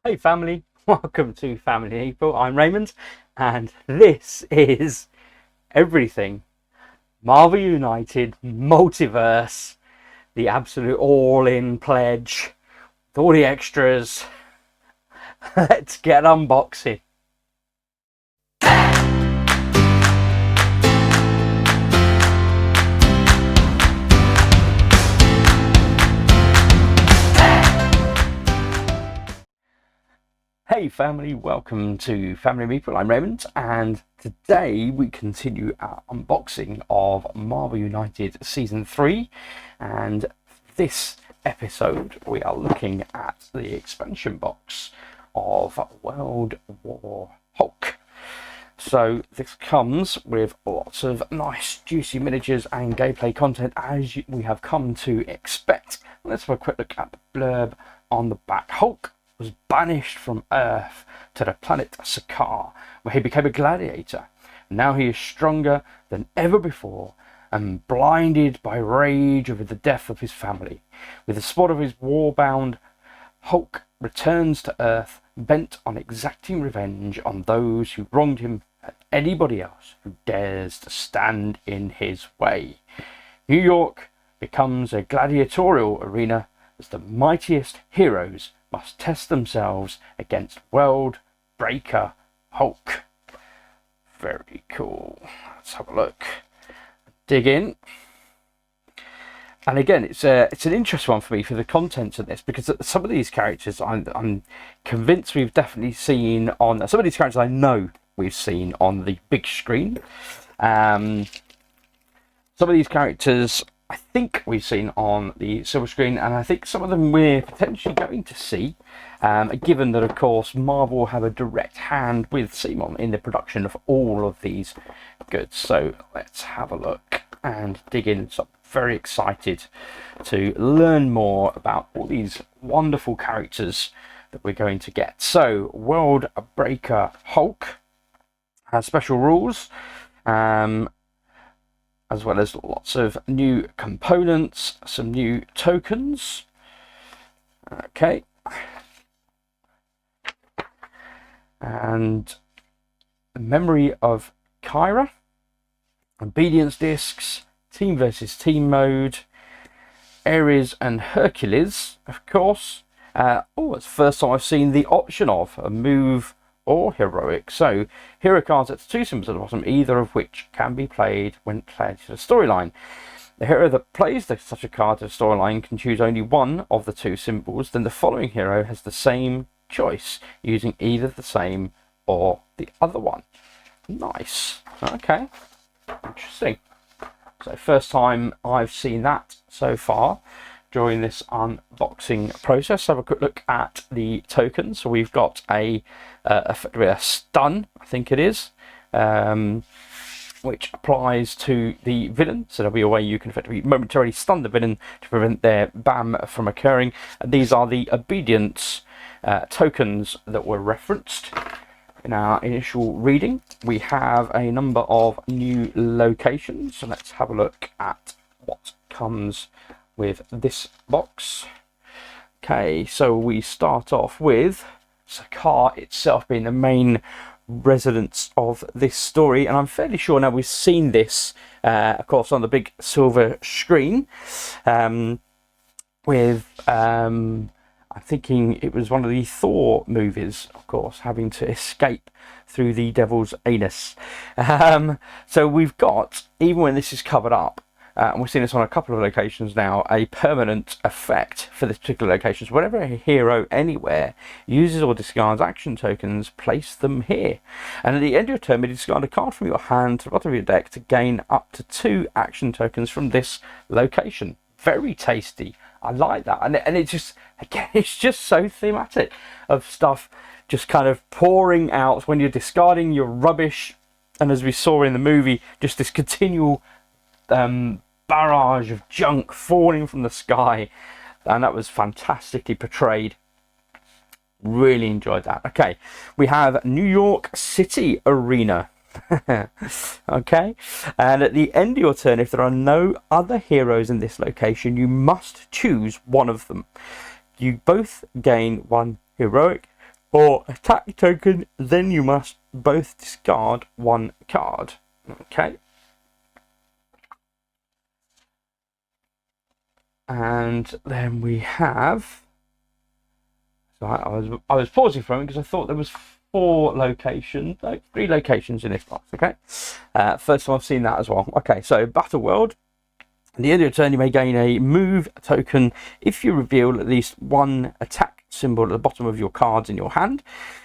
Hey family, welcome to Family People. I'm Raymond, and this is everything Marvel United Multiverse, the absolute all-in pledge with all the extras. Let's get unboxing. Hey family, welcome to Family People. I'm Raymond, and today we continue our unboxing of Marvel United Season 3. And this episode we are looking at the expansion box of World War Hulk. So this comes with lots of nice juicy miniatures and gameplay content, as we have come to expect. Let's have a quick look at the blurb on the back. Hulk was banished from Earth to the planet Sakaar, where he became a gladiator. Now he is stronger than ever before and blinded by rage over the death of his family. With the support of his war-bound, Hulk returns to Earth, bent on exacting revenge on those who wronged him and anybody else who dares to stand in his way. New York becomes a gladiatorial arena as the mightiest heroes must test themselves against World Breaker Hulk. Very cool. Let's have a look. Dig in. And again, it's an interesting one for me for the contents of this, because some of these characters I'm convinced we've definitely seen on. Some of these characters I know we've seen on the big screen. Some of these characters I think we've seen on the silver screen, and I think some of them we're potentially going to see, given that, of course, Marvel have a direct hand with CMON in the production of all of these goods. So let's have a look and dig in. So I'm very excited to learn more about all these wonderful characters that we're going to get. So World Breaker Hulk has special rules, as well as lots of new components, some new tokens. Okay. And the memory of Kyra, obedience discs, team versus team mode, Ares and Hercules, of course. It's the first time I've seen the option of a move or heroic. So hero cards at the two symbols at the bottom, either of which can be played when played to the storyline. The hero that plays such a card to the storyline can choose only one of the two symbols. Then the following hero has the same choice, using either the same or the other one. Nice. Okay. Interesting. So first time I've seen that so far during this unboxing process. Have a quick look at the tokens. So we've got effectively a stun, I think it is, which applies to the villain. So there'll be a way you can effectively momentarily stun the villain to prevent their BAM from occurring. And these are the obedience tokens that were referenced in our initial reading. We have a number of new locations. So let's have a look at what comes with this box. Okay, so we start off with Sakaar itself being the main residence of this story, and I'm fairly sure now we've seen this, of course, on the big silver screen, with I'm thinking it was one of the Thor movies, of course, having to escape through the devil's anus. So we've got, even when this is covered up, and we've seen this on a couple of locations now, a permanent effect for this particular location. So whenever a hero anywhere uses or discards action tokens, place them here. And at the end of your turn, you discard a card from your hand to the bottom of your deck to gain up to 2 action tokens from this location. Very tasty. I like that. And it just, again, it's just so thematic of stuff just kind of pouring out when you're discarding your rubbish. And as we saw in the movie, just this continual barrage of junk falling from the sky, and that was fantastically portrayed. Really enjoyed that. Okay, we have New York City Arena. Okay, and at the end of your turn, if there are no other heroes in this location, you must choose one of them. You both gain 1 heroic or attack token, then you must both discard one card. Okay. And then we have. So I was pausing for a moment because I thought there was 4 locations, no, 3 locations in this box. Okay. First time I've seen that as well. Okay. So Battle World. At the end of your turn, you may gain a move token if you reveal at least one attack symbol at the bottom of your cards in your hand.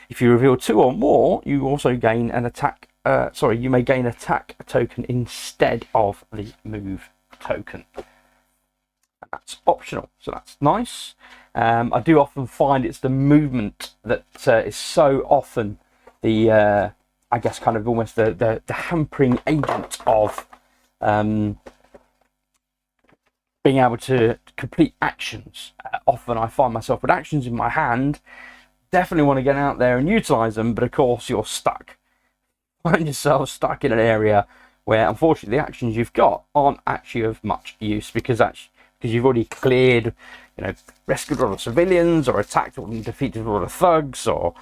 If you reveal 2 or more, you also gain an attack. You may gain attack token instead of the move token. And that's optional, so that's nice. I do often find it's the movement that is so often the, I guess, kind of almost the hampering agent of being able to complete actions. Often I find myself with actions in my hand, definitely want to get out there and utilize them, but of course you're stuck. Find yourself stuck in an area where unfortunately the actions you've got aren't actually of much use because you've already cleared, rescued all the civilians or attacked or defeated all the thugs or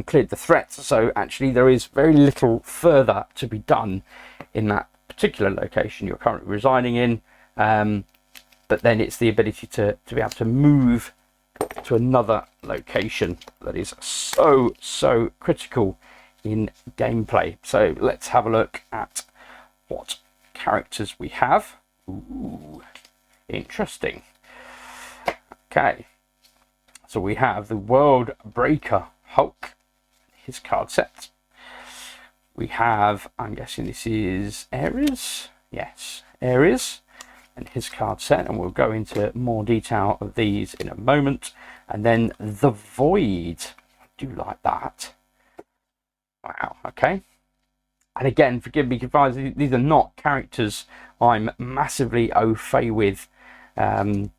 cleared the threats. So actually there is very little further to be done in that particular location you're currently residing in. But then it's the ability to be able to move to another location that is so critical in gameplay. So let's have a look at what characters we have. Ooh, interesting. Okay, so we have the World Breaker Hulk, his card set. We have, I'm guessing this is Ares. Yes, Ares. And his card set, and we'll go into more detail of these in a moment. And then the Void. I do like that. Wow, okay. And again, forgive me, guys, these are not characters I'm massively au fait with in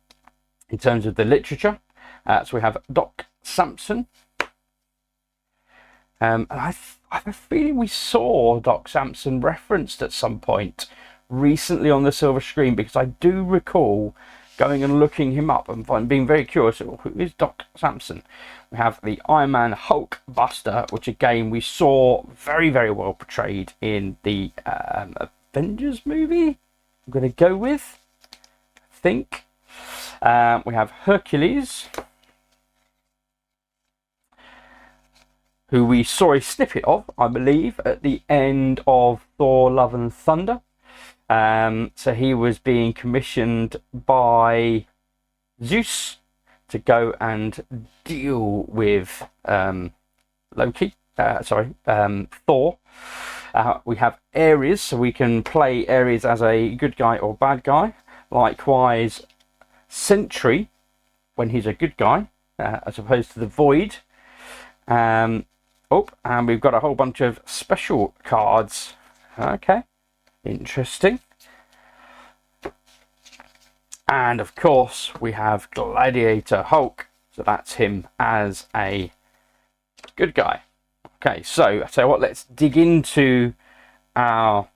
terms of the literature. So we have Doc Samson. And I have a feeling we saw Doc Samson referenced at some point recently on the silver screen, because I do recall going and looking him up and being very curious. Who is Doc Samson? We have the Iron Man Hulk Buster, which again we saw very well portrayed in the Avengers movie. I'm going to go with, I think. We have Hercules, who we saw a snippet of, I believe, at the end of Thor: Love and Thunder. So he was being commissioned by Zeus to go and deal with Thor. We have Ares, so we can play Ares as a good guy or bad guy. Likewise, Sentry when he's a good guy, as opposed to the Void. And we've got a whole bunch of special cards. Okay. Interesting. And of course we have Gladiator Hulk, so that's him as a good guy. Okay, so what, let's dig into our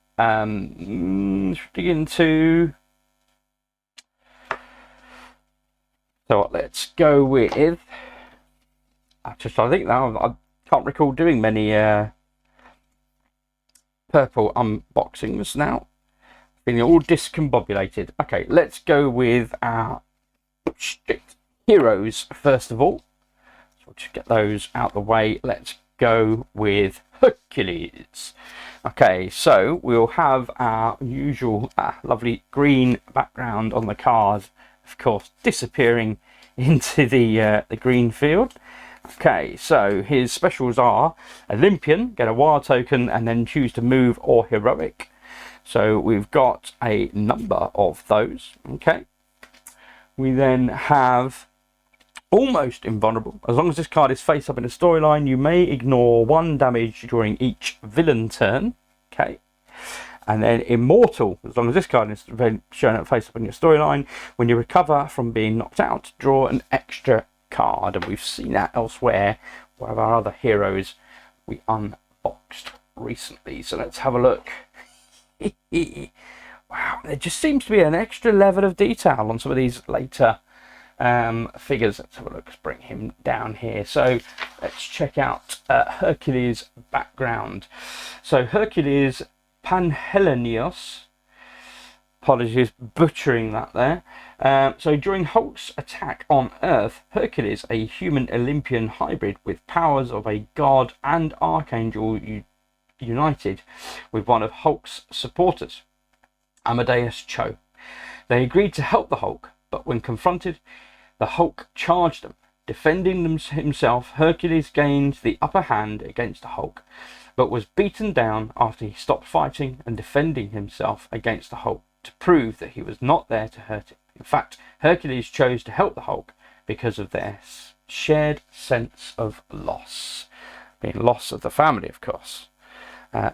let's go with, I think now I can't recall doing many purple unboxings now. Feeling all discombobulated. Okay, let's go with our strict heroes first of all. So we'll just get those out the way. Let's go with Hercules. Okay, so we'll have our usual lovely green background on the card, of course, disappearing into the green field. Okay, so his specials are Olympian, get a wild token, and then choose to move or heroic. So we've got a number of those. Okay, we then have almost invulnerable. As long as this card is face up in a storyline, you may ignore 1 damage during each villain turn. Okay, and then immortal. As long as this card is shown up face up in your storyline, when you recover from being knocked out, draw an extra card. And we've seen that elsewhere. One of our other heroes we unboxed recently. So let's have a look. Wow, there just seems to be an extra level of detail on some of these later figures. Let's have a look. Let's bring him down here. So let's check out Hercules' background. So Hercules Panhellenios, apologies butchering that there. So during Hulk's attack on Earth, Hercules, a human Olympian hybrid with powers of a god and archangel, united with one of Hulk's supporters, Amadeus Cho. They agreed to help the Hulk, but when confronted, the Hulk charged them. Defending himself, Hercules gained the upper hand against the Hulk, but was beaten down after he stopped fighting and defending himself against the Hulk to prove that he was not there to hurt him. In fact, Hercules chose to help the Hulk because of their shared sense of loss. Being loss of the family, of course,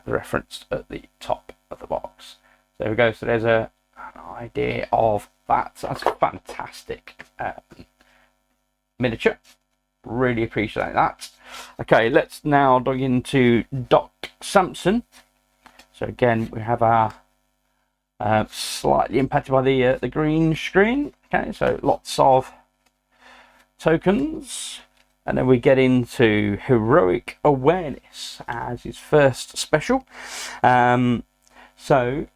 referenced at the top of the box. So there we go. So there's an idea of that. So that's a fantastic miniature. Really appreciate that. Okay, let's now dig into Doc Samson. So again, we have our slightly impacted by the green screen. Okay, so lots of tokens, and then we get into Heroic Awareness as his first special. So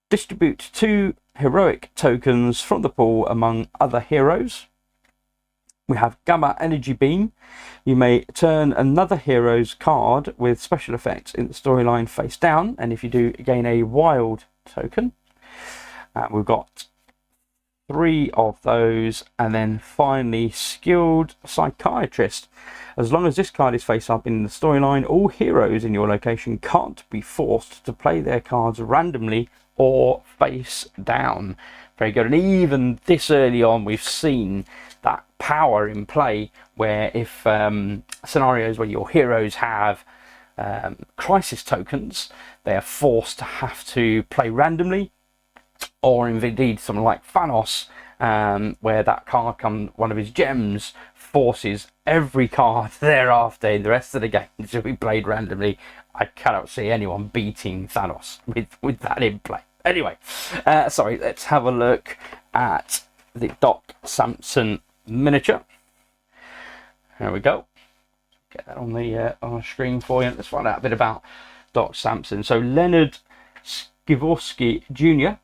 distribute 2 heroic tokens from the pool among other heroes. We have Gamma Energy Beam. You may turn another hero's card with special effects in the storyline face down, and if you do, gain a wild token. We've got 3 of those, and then finally Skilled Psychiatrist. As long as this card is face up in the storyline, all heroes in your location can't be forced to play their cards randomly or face down. Very good. And even this early on, we've seen that power in play, where if scenarios where your heroes have crisis tokens, they are forced to have to play randomly, or indeed something like Thanos, where that card one of his gems forces every card thereafter in the rest of the game to be played randomly. I cannot see anyone beating Thanos with that in play. Anyway, sorry, let's have a look at the Doc Samson miniature. There we go. Get that on the screen for you. Let's find out a bit about Doc Samson. So Leonard Skivorsky Jr.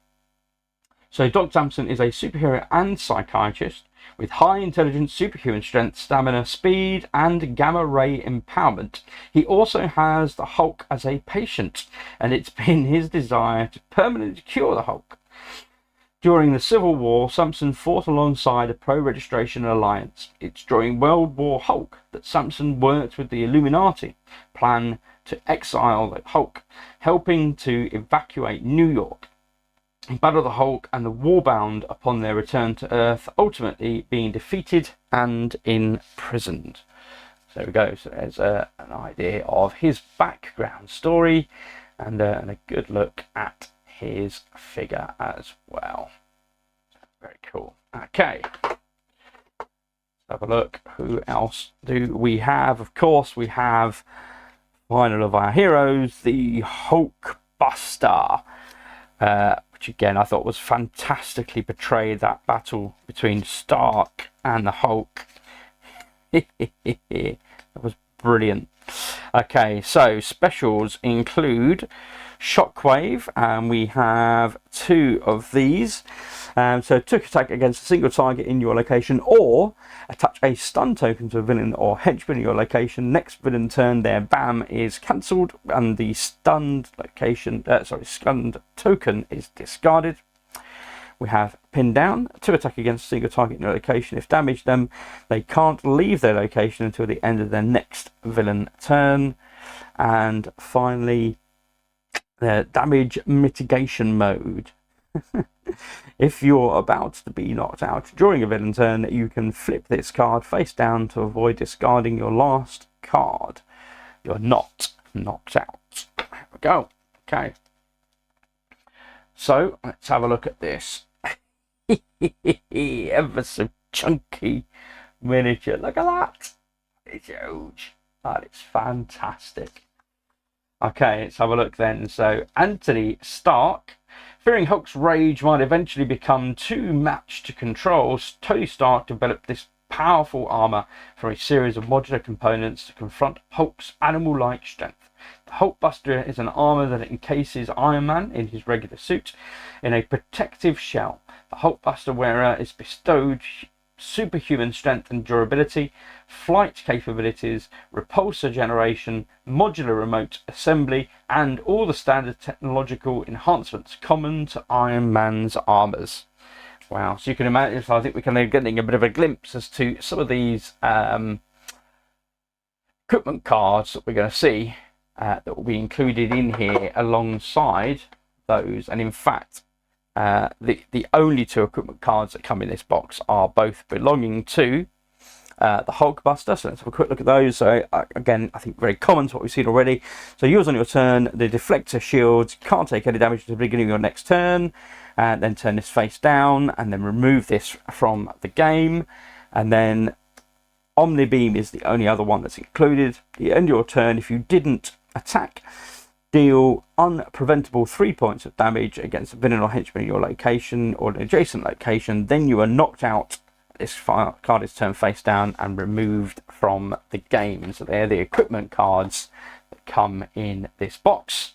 So Doc Samson is a superhero and psychiatrist with high intelligence, superhuman strength, stamina, speed, and gamma ray empowerment. He also has the Hulk as a patient, and it's been his desire to permanently cure the Hulk. During the Civil War, Samson fought alongside a pro-registration alliance. It's during World War Hulk that Samson worked with the Illuminati plan to exile the Hulk, helping to evacuate New York. He battled the Hulk and the Warbound upon their return to Earth, ultimately being defeated and imprisoned. So there we go. So there's an idea of his background story, and a good look at his figure as well. Very cool. Okay, let's have a look. Who else do we have? Of course, we have final of our heroes, the Hulkbuster, which again I thought was fantastically portrayed, that battle between Stark and the Hulk. That was brilliant. Okay, so specials include Shockwave, and we have 2 of these. So took attack against a single target in your location, or attach a stun token to a villain or henchman in your location. Next villain turn, their BAM is cancelled and the stunned token is discarded. We have Pin Down, to attack against a single target in your location. If damaged them, they can't leave their location until the end of their next villain turn. And finally, the Damage Mitigation Mode. If you're about to be knocked out during a villain turn, you can flip this card face down to avoid discarding your last card. You're not knocked out. There we go. Okay. So let's have a look at this. Ever so chunky miniature. Look at that. It's huge. That is fantastic. Okay, let's have a look then. So Anthony Stark. Fearing Hulk's rage might eventually become too much to control, Tony Stark developed this powerful armor for a series of modular components to confront Hulk's animal-like strength. The Hulkbuster is an armor that encases Iron Man in his regular suit in a protective shell. The Hulkbuster wearer is bestowed superhuman strength and durability, flight capabilities, repulsor generation, modular remote assembly, and all the standard technological enhancements common to Iron Man's armors. Wow, so you can imagine, so I think we're kind of getting a bit of a glimpse as to some of these equipment cards that we're going to see that will be included in here alongside those. And in fact, the only two equipment cards that come in this box are both belonging to the Hulkbuster. So let's have a quick look at those. So again, I think very common to what we've seen already. So use on your turn the deflector shields. Can't take any damage at the beginning of your next turn. And then turn this face down and then remove this from the game. And then Omni Beam is the only other one that's included. At the end of your turn, if you didn't attack, deal unpreventable 3 points of damage against a villain or henchman in your location or an adjacent location. Then you are knocked out. This card is turned face down and removed from the game. So they're the equipment cards that come in this box.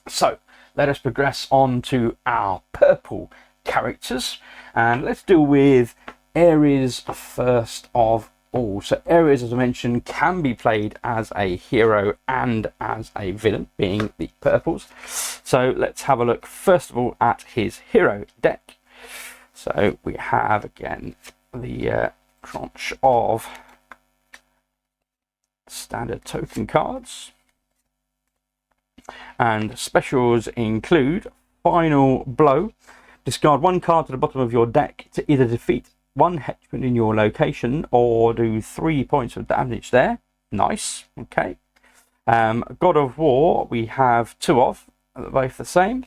So let us progress on to our purple characters, and let's deal with Ares first of all. So Ares, as I mentioned, can be played as a hero and as a villain, being the purples. So let's have a look first of all at his hero deck. So we have again the tranche of standard token cards. And specials include Final Blow. Discard one card to the bottom of your deck to either defeat one henchman in your location or do 3 points of damage there. Nice. Okay. God of War, we have two of, both the same.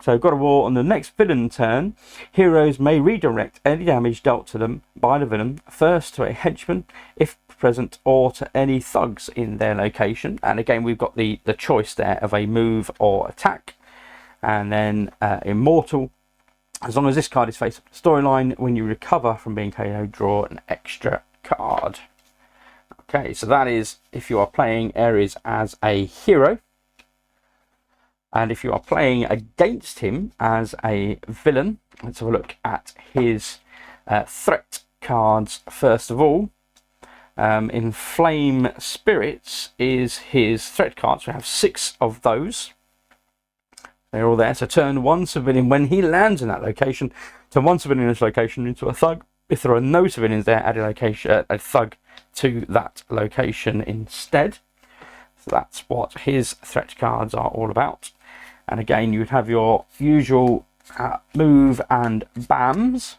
So God of War, on the next villain turn, heroes may redirect any damage dealt to them by the villain first to a henchman, if present, or to any thugs in their location. And again, we've got the choice there of a move or attack. And then Immortal, as long as this card is face up the storyline, when you recover from being KO'd, draw an extra card. Okay, so that is if you are playing Ares as a hero. And if you are playing against him as a villain, let's have a look at his threat cards first of all. Inflame Spirits is his threat cards. We have 6 of those. They're all there. So turn one civilian when he lands in that location. Turn one civilian in this location into a thug. If there are no civilians there, add a thug to that location instead. So that's what his threat cards are all about. And again, you would have your usual move and BAMs.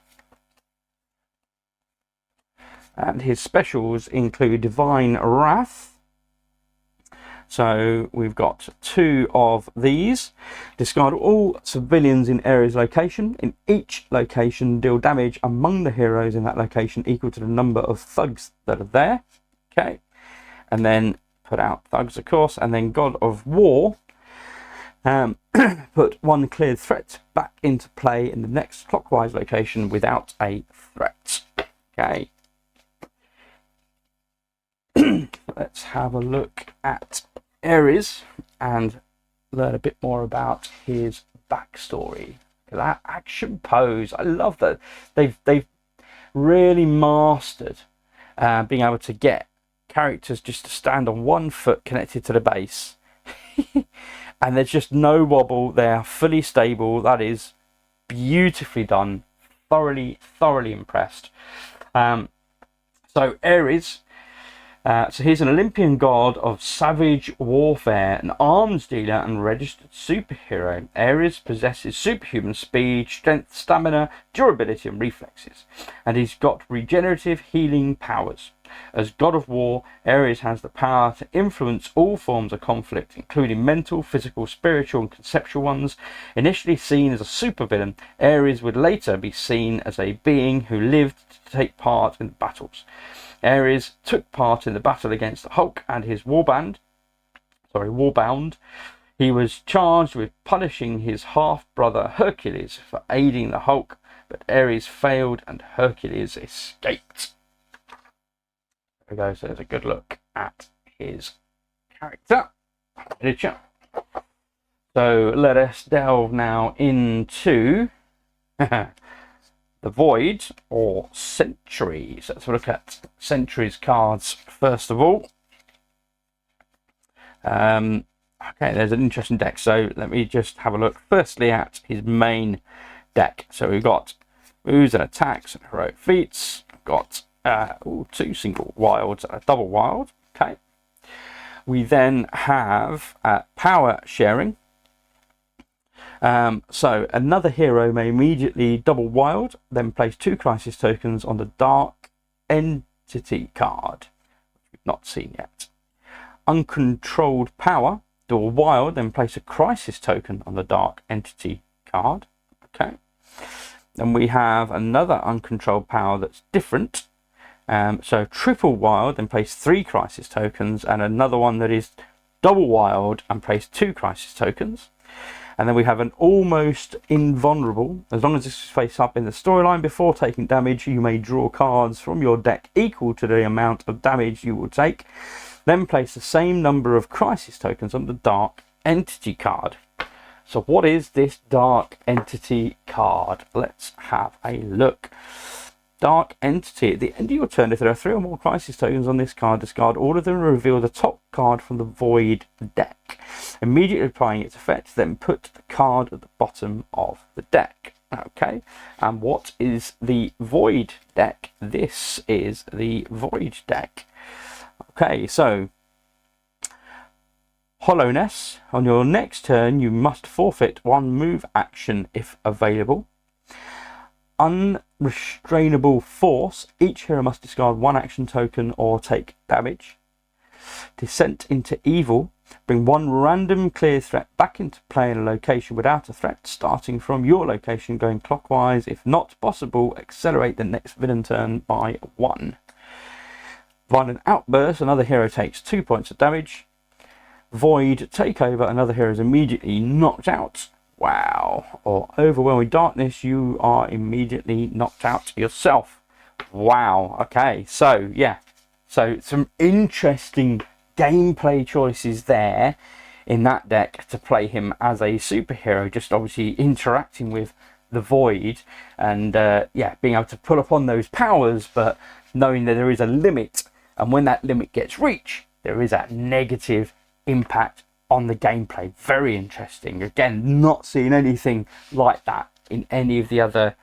And his specials include Divine Wrath. So we've got 2 of these. Discard all civilians in Ares location. In each location, deal damage among the heroes in that location equal to the number of thugs that are there. Okay. And then put out thugs, of course. And then God of War. Put one cleared threat back into play in the next clockwise location without a threat. Okay. Let's have a look at Ares and learn a bit more about his backstory. That action pose, I love that they've really mastered being able to get characters just to stand on one foot connected to the base. And there's just no wobble. They're fully stable. That is beautifully done. Thoroughly impressed. So Ares, so he's an Olympian god of savage warfare, an arms dealer and registered superhero. Ares possesses superhuman speed, strength, stamina, durability and reflexes. And he's got regenerative healing powers. As God of War, Ares has the power to influence all forms of conflict, including mental, physical, spiritual and conceptual ones. Initially seen as a supervillain, Ares would later be seen as a being who lived to take part in the battles. Ares took part in the battle against the Hulk and his warbound. He was charged with punishing his half-brother Hercules for aiding the Hulk, but Ares failed and Hercules escaped. we go. So there's a good look at his character. So let us delve now into the Void or Centuries. Let's look at Centuries cards first of all. Okay, there's an interesting deck. So let me just have a look firstly at his main deck. So we've got moves and attacks and heroic feats. We've got 2 single wilds and a double wild. Okay. We then have power sharing. So another hero may immediately double wild, then place 2 crisis tokens on the dark entity card, which we've not seen yet. Uncontrolled power, double wild, then place a crisis token on the dark entity card. Okay. Then we have another uncontrolled power that's different. So triple wild, then place 3 crisis tokens, and another one that is double wild and place 2 crisis tokens. And then we have an almost invulnerable. As long as this is face up in the storyline before taking damage, you may draw cards from your deck equal to the amount of damage you will take. Then place the same number of crisis tokens on the dark entity card. So what is this dark entity card? Let's have a look. Dark entity. At the end of your turn, if there are 3 or more crisis tokens on this card, discard all of them and reveal the top card from the Void deck. Immediately applying its effect, then put the card at the bottom of the deck. Okay, and what is the Void deck? This is the Void deck. Okay, so Hollowness. On your next turn, you must forfeit 1 move action if available. Unrestrainable Force. Each hero must discard 1 action token or take damage. Descent into Evil. Bring 1 random clear threat back into play in a location without a threat, starting from your location, going clockwise. If not possible, accelerate the next villain turn by 1. Violent Outburst. Another hero takes 2 points of damage. Void Takeover. Another hero is immediately knocked out. Wow. Or Overwhelming Darkness. You are immediately knocked out yourself. Wow. Okay. So, yeah. So, some interesting gameplay choices there in that deck to play him as a superhero. Just obviously interacting with the Void and, yeah, being able to pull upon those powers, but knowing that there is a limit. And when that limit gets reached, there is that negative impact on the gameplay. Very interesting. Again, not seeing anything like that in any of the other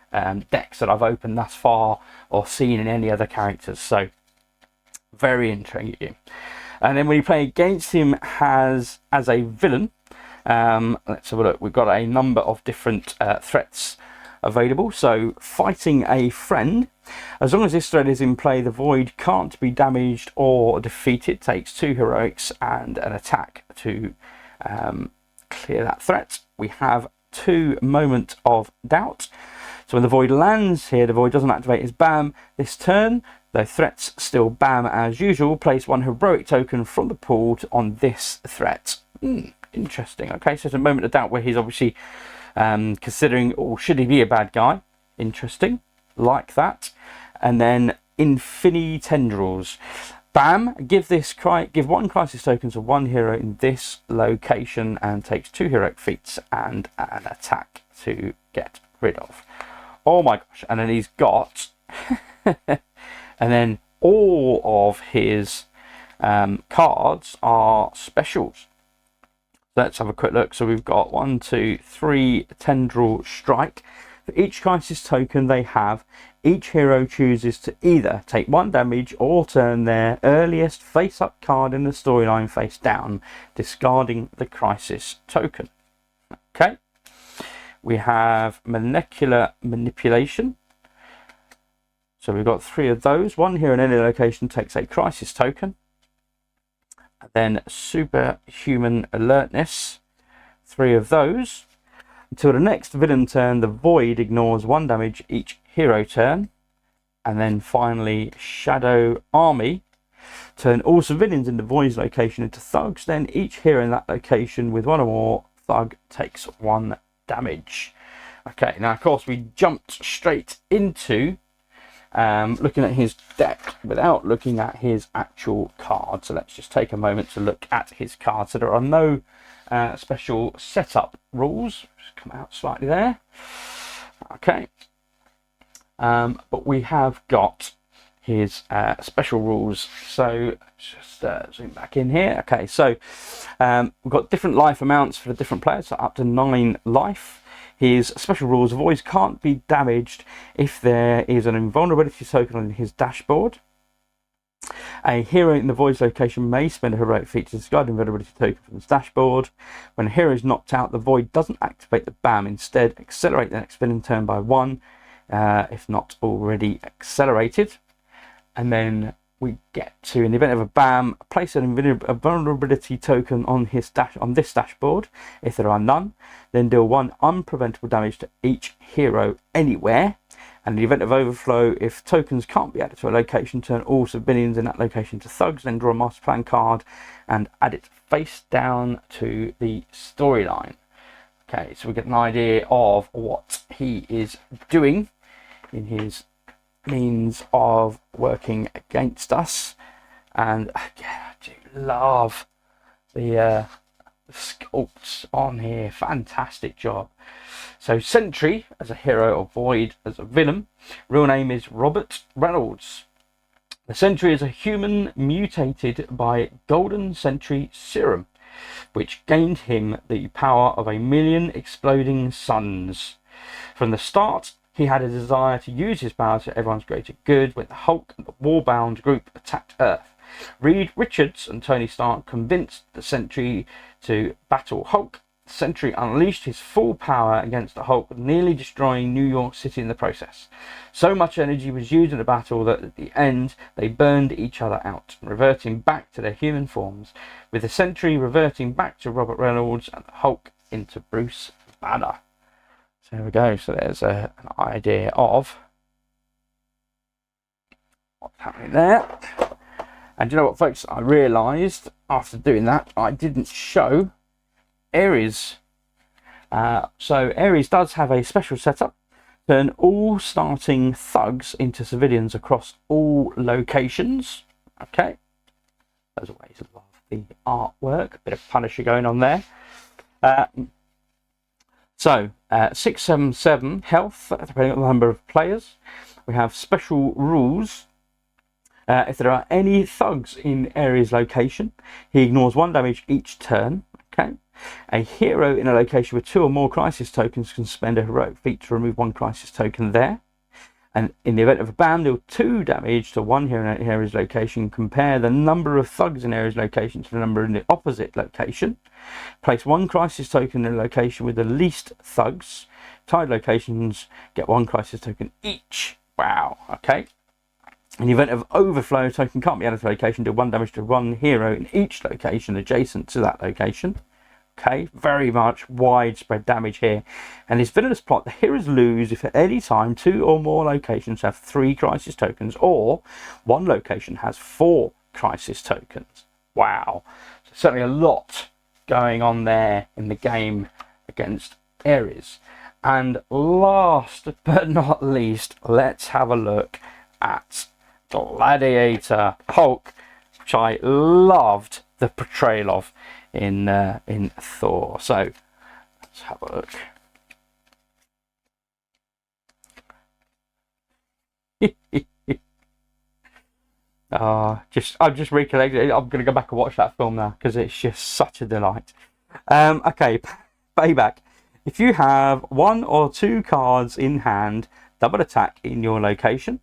decks that I've opened thus far or seen in any other characters. So very intriguing. And then when you play against him as a villain, let's have a look. We've got a number of different threats available. So fighting a friend. As long as this threat is in play, the Void can't be damaged or defeated. Takes 2 heroics and an attack to clear that threat. We have 2 Moment of Doubt. So when the Void lands here, the Void doesn't activate his BAM this turn. The threats still BAM as usual. Place 1 heroic token from the pool on this threat. Interesting. Okay, so it's a Moment of Doubt where he's obviously considering, or should he be a bad guy? Interesting. Like that. And then Infini Tendrils. BAM! Give 1 crisis token to 1 hero in this location and takes 2 heroic feats and an attack to get rid of. Oh my gosh. And then he's got and then all of his cards are specials. Let's have a quick look. So we've got 1, 2, 3 Tendril Strike. For each crisis token they have, each hero chooses to either take 1 damage or turn their earliest face-up card in the storyline face down, discarding the crisis token. Okay. We have Molecular Manipulation. So we've got 3 of those. 1 hero in any location takes a crisis token. Then Superhuman Alertness. 3 of those. Until the next villain turn, the Void ignores 1 damage each hero turn. And then finally, Shadow Army. Turn all civilians in the Void's location into thugs. Then each hero in that location with 1 or more thug takes 1 damage. Okay, now of course we jumped straight into looking at his deck without looking at his actual card. So let's just take a moment to look at his card. So there are no special setup rules. Just come out slightly there. Okay. But we have got his special rules. So just zoom back in here. Okay, so we've got different life amounts for the different players, so up to 9 life. His special rules: a voice can't be damaged if there is an invulnerability token on his dashboard. A hero in the void's location may spend a heroic feature to discard invulnerability token from his dashboard. When a hero is knocked out, the void doesn't activate the BAM. Instead, accelerate the next spinning turn by 1, if not already accelerated. And then we get to, in the event of a BAM, place a vulnerability token on this dashboard. If there are none, then deal 1 unpreventable damage to each hero anywhere. And in the event of overflow, if tokens can't be added to a location, turn all civilians in that location to thugs, then draw a master plan card and add it face down to the storyline. Okay, so we get an idea of what he is doing in his means of working against us. And again, I do love the sculpts on here. Fantastic job. So Sentry as a hero, or Void as a villain. Real name is Robert Reynolds. The Sentry is a human mutated by Golden Sentry Serum, which gained him the power of 1,000,000 exploding suns. From the start, he had a desire to use his power to everyone's greater good when the Hulk and the Warbound group attacked Earth. Reed Richards and Tony Stark convinced the Sentry to battle Hulk. The Sentry unleashed his full power against the Hulk, nearly destroying New York City in the process. So much energy was used in the battle that at the end they burned each other out, reverting back to their human forms, with the Sentry reverting back to Robert Reynolds and the Hulk into Bruce Banner. So there we go. So there's an idea of what's happening there. And you know what, folks? I realised after doing that I didn't show Ares. So Ares does have a special setup. Turn all starting thugs into civilians across all locations. Okay. As always, I love the artwork. A bit of Punisher going on there. So 677 health, depending on the number of players. We have special rules. If there are any thugs in Ares' location, he ignores 1 damage each turn. Okay. A hero in a location with 2 or more crisis tokens can spend a heroic feat to remove 1 crisis token there. And in the event of a BAM, deal 2 damage to 1 hero in Ares' location. Compare the number of thugs in Ares' location to the number in the opposite location. Place 1 crisis token in a location with the least thugs. Tied locations get 1 crisis token each. Wow. Okay. In the event of overflow, a token can't be added to a location. Do 1 damage to 1 hero in each location adjacent to that location. Okay, very much widespread damage here. And his villainous plot: the heroes lose if at any time 2 or more locations have 3 crisis tokens, or 1 location has 4 crisis tokens. Wow. So certainly a lot going on there in the game against Ares. And last but not least, let's have a look at Gladiator Hulk, which I loved the portrayal of in Thor. So let's have a look. I'm just recollecting. I'm going to go back and watch that film now because it's just such a delight. Okay, payback. If you have 1 or 2 cards in hand, double attack in your location.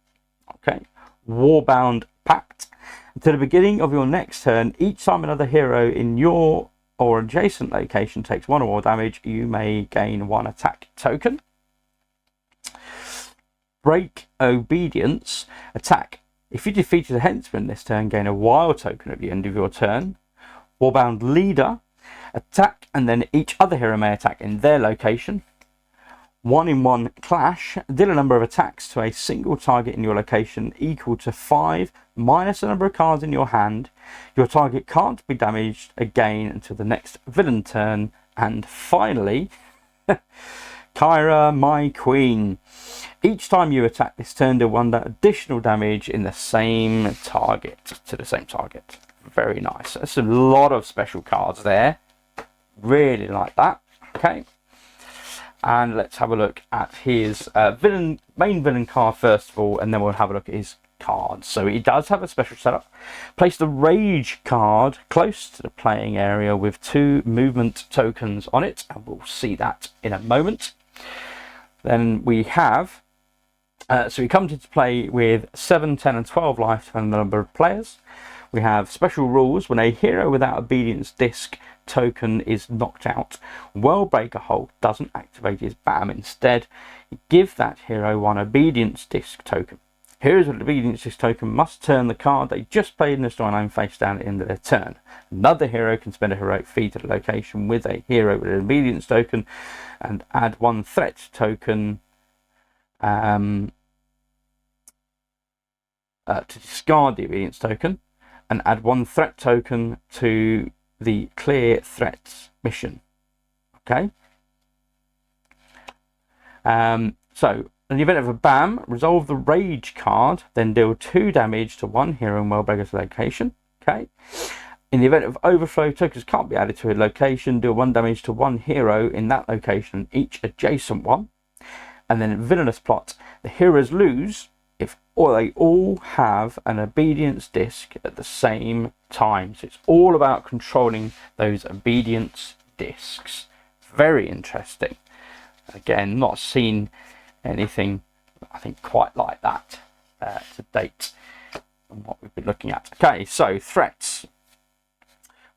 Okay. Warbound Pact. Until the beginning of your next turn, each time another hero in your or adjacent location takes 1 or more damage, you may gain 1 attack token. Break Obedience. Attack. If you defeated a henchman this turn, gain a wild token at the end of your turn. Warbound Leader. Attack, and then each other hero may attack in their location. 1-in-1 Clash. Deal a number of attacks to a single target in your location equal to 5 minus the number of cards in your hand. Your target can't be damaged again until the next villain turn. And finally, Kyra, my queen. Each time you attack this turn, deal 1 additional damage in the same target, to the same target. Very nice. That's a lot of special cards there. Really like that. Okay. And let's have a look at his main villain card first of all, and then we'll have a look at his cards. So he does have a special setup. Place the Rage card close to the playing area with 2 movement tokens on it, and we'll see that in a moment. Then we have, so he comes into play with 7, 10 and 12 life, depending on the number of players. We have special rules. When a hero without obedience disc token is knocked out, Worldbreaker Hulk doesn't activate his BAM. Instead, give that hero 1 obedience disc token. Heroes with an obedience disc token must turn the card they just played in the storyline face down at the end of their turn. Another hero can spend a heroic fee to the location with a hero with an obedience token and add 1 threat token to discard the obedience token, and add 1 threat token to the clear threats mission. Okay. So in the event of a BAM, resolve the Rage card, then deal 2 damage to 1 hero in Worldbreaker's location. Okay. In the event of overflow, tokens can't be added to a location. Deal 1 damage to 1 hero in that location and each adjacent one. And then villainous plot, the heroes lose if they all have an obedience disc at the same time. So it's all about controlling those obedience discs. Very interesting. Again, not seen anything I think quite like that to date on what we've been looking at. Okay, so threats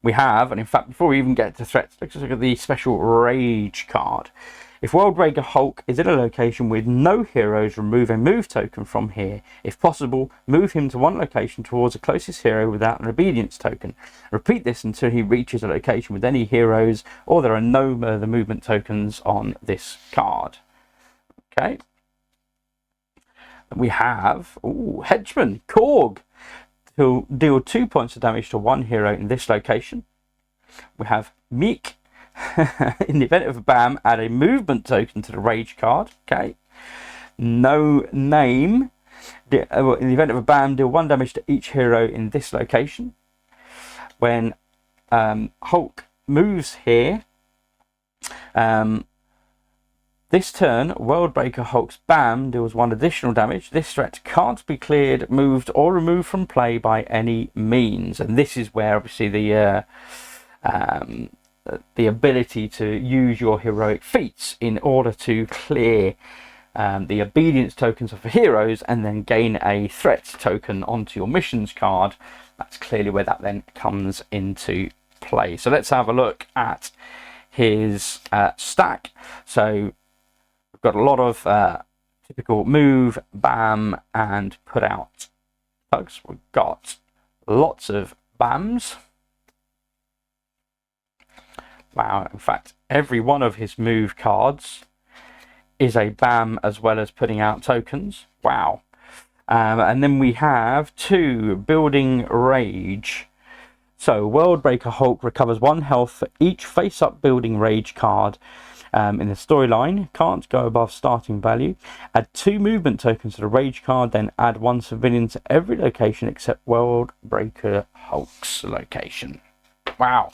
we have, and in fact before we even get to threats, let's look at the special Rage card. If Worldbreaker Hulk is in a location with no heroes, remove a move token from here. If possible, move him to 1 location towards the closest hero without an obedience token. Repeat this until he reaches a location with any heroes or there are no other movement tokens on this card. Okay. We have Henchman, Korg. To deal 2 points of damage to 1 hero in this location. We have Meek. In the event of a BAM, add a movement token to the Rage card. Okay. No name. In the event of a BAM, deal 1 damage to each hero in this location. When Hulk moves here, this turn, Worldbreaker Hulk's BAM deals 1 additional damage. This threat can't be cleared, moved, or removed from play by any means. And this is where obviously the ability to use your heroic feats in order to clear the obedience tokens of the heroes and then gain a threat token onto your missions card. That's clearly where that then comes into play. So let's have a look at his stack. So we've got a lot of typical move, BAM, and put out thugs. We've got lots of BAMs. Wow, in fact, every one of his move cards is a BAM as well as putting out tokens. Wow. And then we have 2 building Rage. So Worldbreaker Hulk recovers 1 health for each face-up building Rage card in the storyline. Can't go above starting value. Add 2 movement tokens to the Rage card, then add 1 civilian to every location except Worldbreaker Hulk's location. Wow.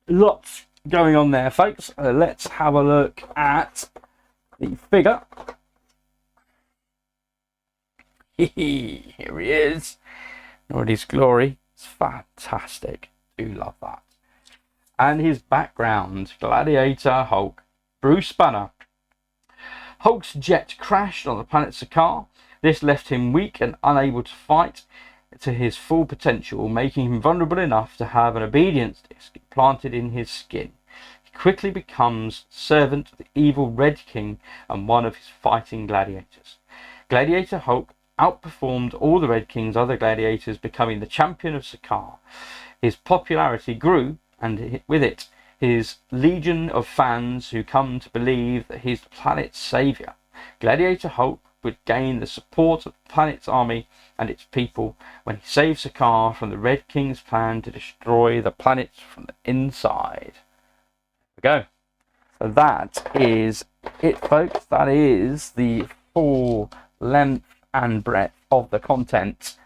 Lots going on there, folks. Let's have a look at the figure. Here he is in all his glory. It's fantastic. Do love that. And his background: Gladiator Hulk, Bruce Banner. Hulk's jet crashed on the planet Sakaar. This left him weak and unable to fight to his full potential, making him vulnerable enough to have an obedience disc planted in his skin. He quickly becomes servant of the evil Red King and one of his fighting gladiators. Gladiator Hulk outperformed all the Red King's other gladiators, becoming the champion of Sakaar. His popularity grew, and with it, his legion of fans who come to believe that he's the planet's saviour. Gladiator Hulk would gain the support of the planet's army and its people when he saved Sakaar from the Red King's plan to destroy the planet from the inside. There we go. that is it, folks. That is the full length and breadth of the content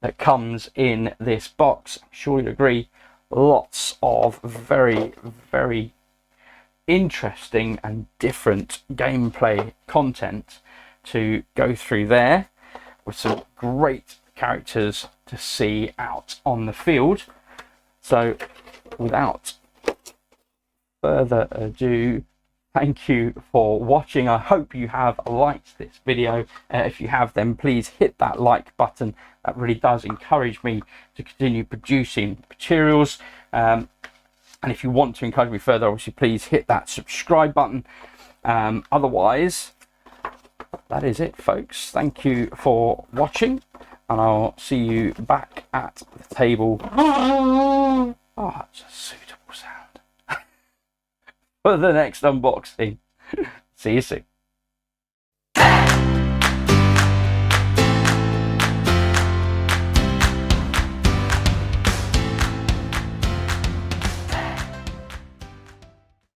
that comes in this box. I'm sure you agree. Lots of very, very interesting and different gameplay content to go through there, with some great characters to see out on the field. So without further ado, thank you for watching. I hope you have liked this video. If you have, then please hit that like button. That really does encourage me to continue producing materials. And if you want to encourage me further, obviously please hit that subscribe button. Otherwise, that is it, folks. Thank you for watching, and I'll see you back at the table. Oh, that's a suitable sound. For the next unboxing. See you soon.